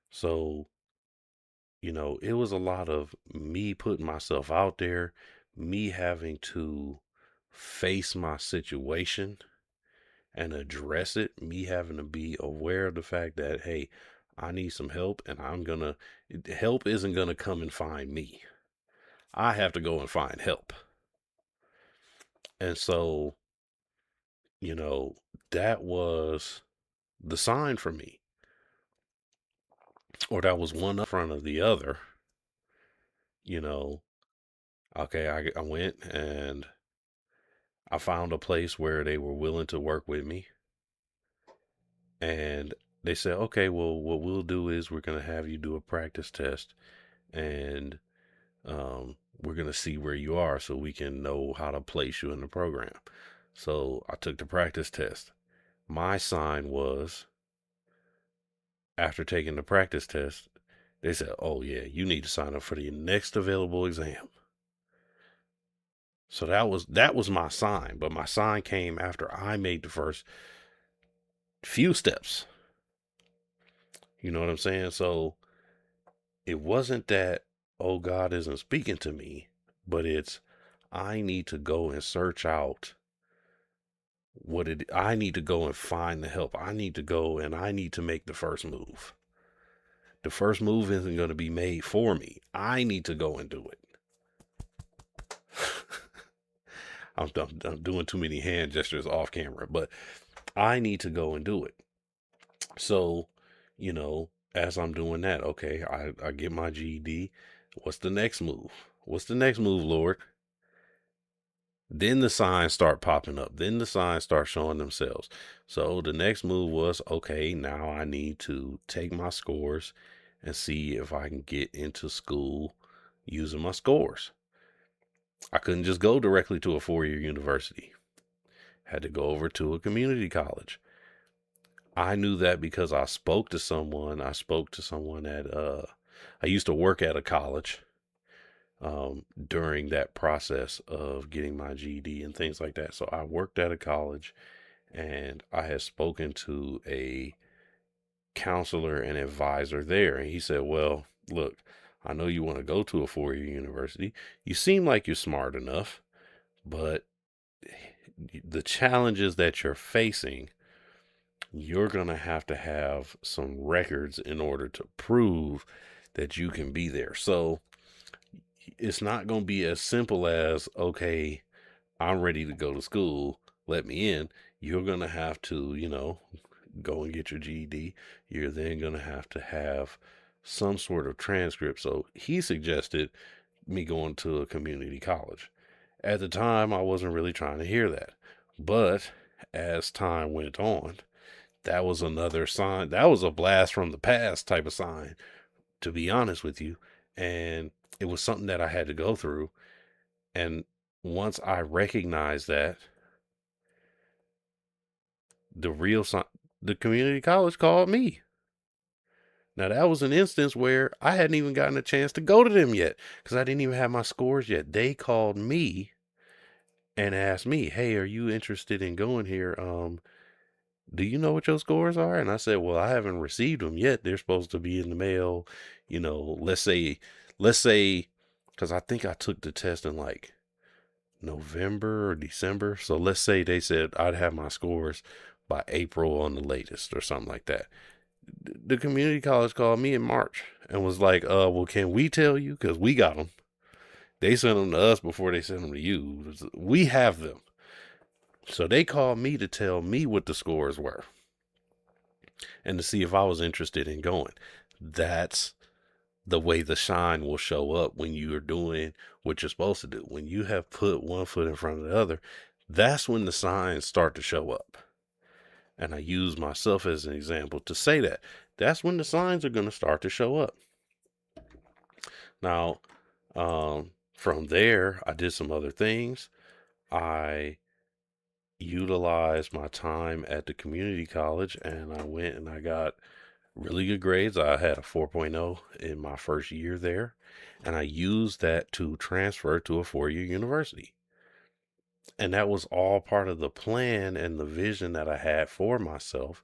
So, it was a lot of me putting myself out there, me having to face my situation and address it, me having to be aware of the fact that, hey, I need some help, and help isn't gonna come and find me. I have to go and find help. And so, that was the sign for me, or that was one up in front of the other. Okay, I went and I found a place where they were willing to work with me. And they said, okay, well, what we'll do is we're going to have you do a practice test, and we're going to see where you are so we can know how to place you in the program. So I took the practice test. My sign was, after taking the practice test, they said, oh yeah, you need to sign up for the next available exam. So that was my sign, but my sign came after I made the first few steps. You know what I'm saying? So it wasn't that, oh, God isn't speaking to me, but it's, I need to go and search out I need to go and find the help. I need to go and I need to make the first move. The first move isn't going to be made for me. I need to go and do it. I'm doing too many hand gestures off camera, but I need to go and do it. So, as I'm doing that, okay, I get my GED. What's the next move? What's the next move, Lord? Then the signs start popping up. Then the signs start showing themselves. So the next move was, okay, now I need to take my scores and see if I can get into school using my scores. I couldn't just go directly to a 4-year university. Had to go over to a community college. I knew that because I spoke to someone. I used to work at a college during that process of getting my GED and things like that. So I worked at a college, and I had spoken to a counselor and advisor there. And he said, well, look, I know you want to go to a 4-year university. You seem like you're smart enough, but the challenges that you're facing, you're going to have some records in order to prove that you can be there. So it's not going to be as simple as, okay, I'm ready to go to school, let me in. You're going to have to, go and get your GED. You're then going to have some sort of transcript. So he suggested me going to a community college. At the time, I wasn't really trying to hear that. But as time went on, that was another sign. That was a blast from the past type of sign, to be honest with you. And it was something that I had to go through. And once I recognized that, the community college called me. Now, that was an instance where I hadn't even gotten a chance to go to them yet because I didn't even have my scores yet. They called me and asked me, hey, are you interested in going here? Do you know what your scores are? And I said, well, I haven't received them yet. They're supposed to be in the mail, let's say, because I think I took the test in like November or December. So let's say they said I'd have my scores by April on the latest or something like that. The community college called me in March and was like, well, can we tell you? Because we got them. They sent them to us before they sent them to you. We have them. So they called me to tell me what the scores were and to see if I was interested in going. That's the way the shine will show up when you are doing what you're supposed to do. When you have put one foot in front of the other, that's when the signs start to show up. And I use myself as an example to say that. That's when the signs are going to start to show up. Now, from there, I did some other things. I utilized my time at the community college and I went and I got really good grades. I had a 4.0 in my first year there, and I used that to transfer to a 4-year university. And that was all part of the plan and the vision that I had for myself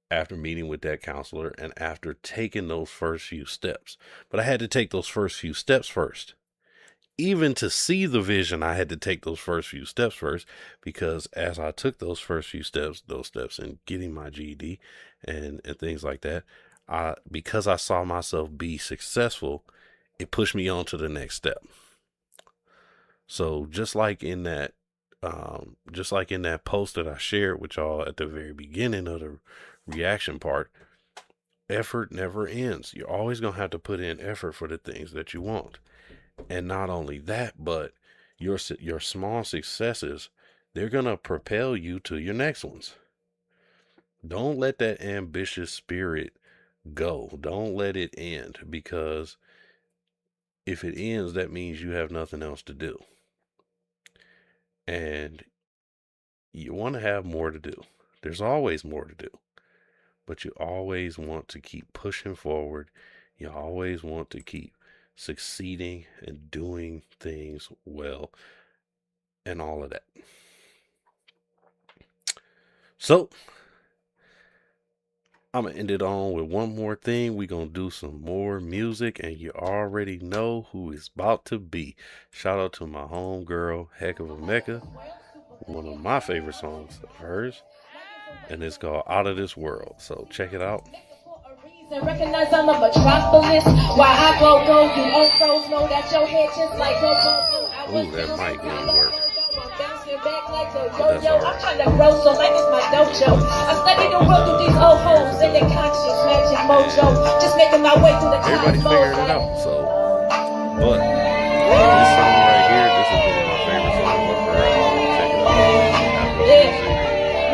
after meeting with that counselor and after taking those first few steps. But I had to take those first few steps first. Even to see the vision, I had to take those first few steps first, because as I took those first few steps, in getting my GED and things like that, because I saw myself be successful, it pushed me on to the next step. So just like in that post that I shared with y'all at the very beginning of the reaction part, effort never ends. You're always going to have to put in effort for the things that you want. And not only that, but your small successes, they're going to propel you to your next ones. Don't let that ambitious spirit go. Don't let it end, because if it ends, that means you have nothing else to do. And you want to have more to do. There's always more to do. But you always want to keep pushing forward. You always want to keep succeeding and doing things well and all of that. So I'm going to end it on with one more thing. We're going to do some more music, and you already know who it's about to be. Shout out to my homegirl, Heck of a Mecca. One of my favorite songs of hers. And it's called Out of This World. So check it out. Recognize I'm a metropolis. Why I go, you old pros know that your head just like a ooh, that mic didn't work. Back like a yo-yo. I'm trying to grow, so like it's my dojo. I study the world through these old holes and their conscience, magic mojo. Just making my way through the everybody's figuring it out. So, but this song right here, this is one of my favorite songs of her. Check it out.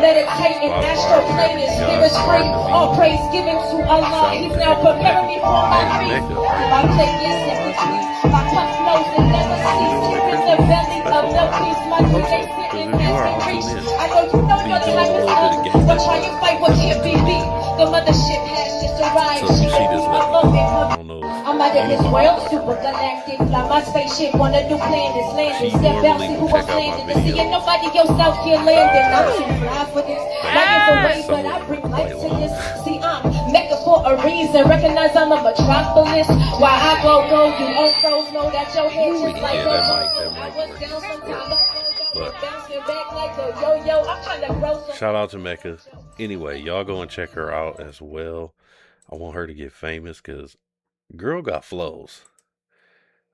Meditate and astral plane is spirits free. All praise given to Allah. He's now preparing me for my feet. My playlist is complete. My cup flows and never cease. In the belly of the beast, my DJ sitting has been reached. I know you know your time is up, but try and fight what can't be beat. The mothership has just arrived. So she just left me. I don't know. I'm out of this world, super galactic. Fly my spaceship on a new planet, landing. Step out, see who I'm landing. And seeing nobody else out here landing. I'm too fly for this. Life is away, but I bring life to this. See, I'm Mecca for a reason. Recognize I'm a metropolis. Why I go, you old pros know that your head just like that mic But bouncing back like a yo-yo. I'm trying to grow some. shout out to Mecca. Anyway, y'all go and check her out as well. I want her to get famous because girl got flows.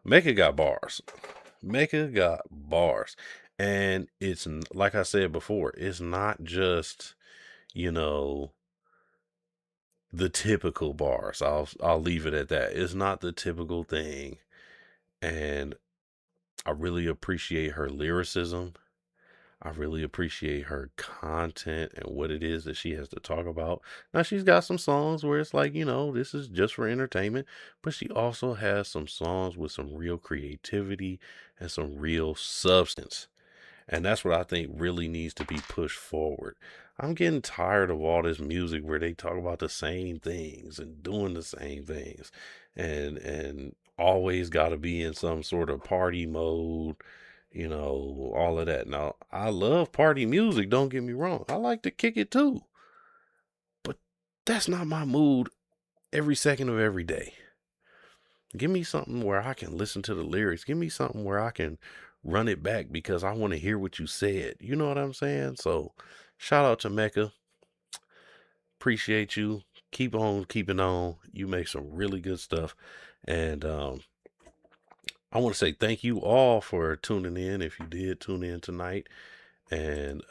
Mecca got bars. Mecca got bars. And it's like I said before, it's not just, you know, the typical bars. I'll leave it at that. It's not the typical thing. And I really appreciate her lyricism. I really appreciate her content and what it is that she has to talk about. Now, she's got some songs where it's like, you know, this is just for entertainment, but she also has some songs with some real creativity and some real substance. And that's what I think really needs to be pushed forward. I'm getting tired of all this music where they talk about the same things and doing the same things and always got to be in some sort of party mode, you know, all of that. Now, I love party music, don't get me wrong. I like to kick it too. But that's not my mood every second of every day. Give me something where I can listen to the lyrics. Give me something where I can run it back because I want to hear what you said. You know what I'm saying? So shout out to Mecca. Appreciate you. Keep on keeping on. You make some really good stuff. And I want to say thank you all for tuning in. If you did tune in tonight. And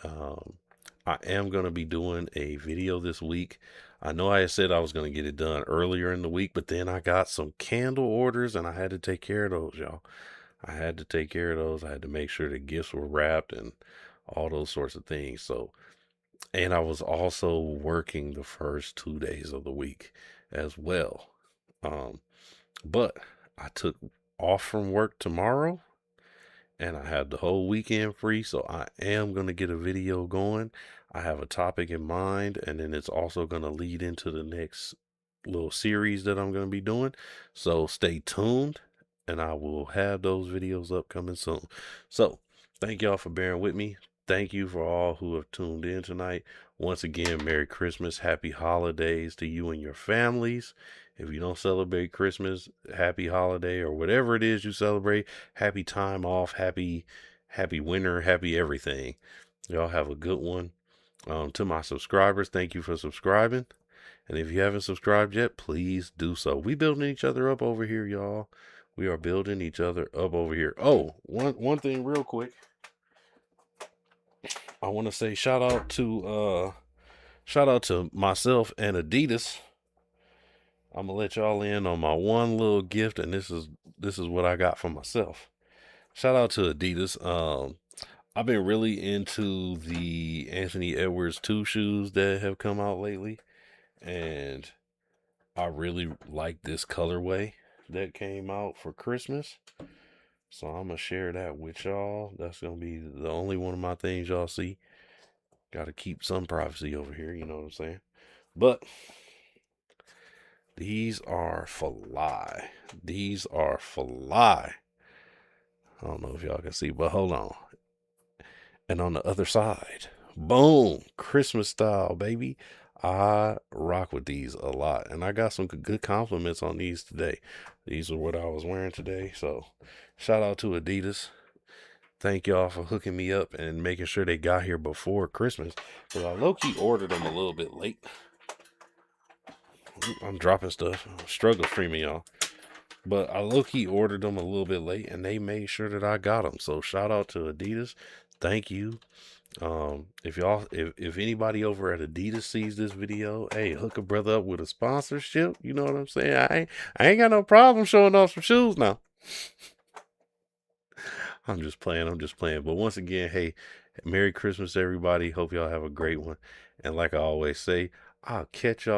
I am going to be doing a video this week. I know I said I was going to get it done earlier in the week, but then I got some candle orders and I had to take care of those, y'all. I had to take care of those. I had to make sure the gifts were wrapped and all those sorts of things. So, and I was also working the first 2 days of the week as well. But I took off from work tomorrow and I had the whole weekend free. So I am going to get a video going. I have a topic in mind, and then it's also going to lead into the next little series that I'm going to be doing. So stay tuned, and I will have those videos up coming soon. So thank y'all for bearing with me. Thank you for all who have tuned in tonight. Once again, Merry Christmas, Happy Holidays to you and your families. If you don't celebrate Christmas, happy holiday, or whatever it is you celebrate, happy time off, happy winter, happy everything. Y'all have a good one. To my subscribers, thank you for subscribing. And if you haven't subscribed yet, please do so. We building each other up over here, y'all. We are building each other up over here. Oh, one thing real quick. I want to say shout out to myself and Adidas. I'm gonna let y'all in on my one little gift, and this is what I got for myself. Shout out to Adidas. I've been really into the Anthony Edwards 2 shoes that have come out lately, and I really like this colorway that came out for Christmas. So I'm gonna share that with y'all. That's gonna be the only one of my things y'all see. Gotta keep some privacy over here, you know what I'm saying? But these are fly. These are fly. I don't know if y'all can see, but hold on. And on the other side, boom, Christmas style, baby. I rock with these a lot. And I got some good compliments on these today. These are what I was wearing today. So shout out to Adidas. Thank y'all for hooking me up and making sure they got here before Christmas. Because I low-key ordered them a little bit late. I'm dropping stuff. I'm struggle streaming, y'all. But I low-key ordered them a little bit late, and they made sure that I got them. So shout out to Adidas. Thank you. If anybody over at Adidas sees this video, hey, hook a brother up with a sponsorship. You know what I'm saying? I ain't got no problem showing off some shoes now. I'm just playing. But once again, hey, Merry Christmas, everybody. Hope y'all have a great one. And like I always say, I'll catch y'all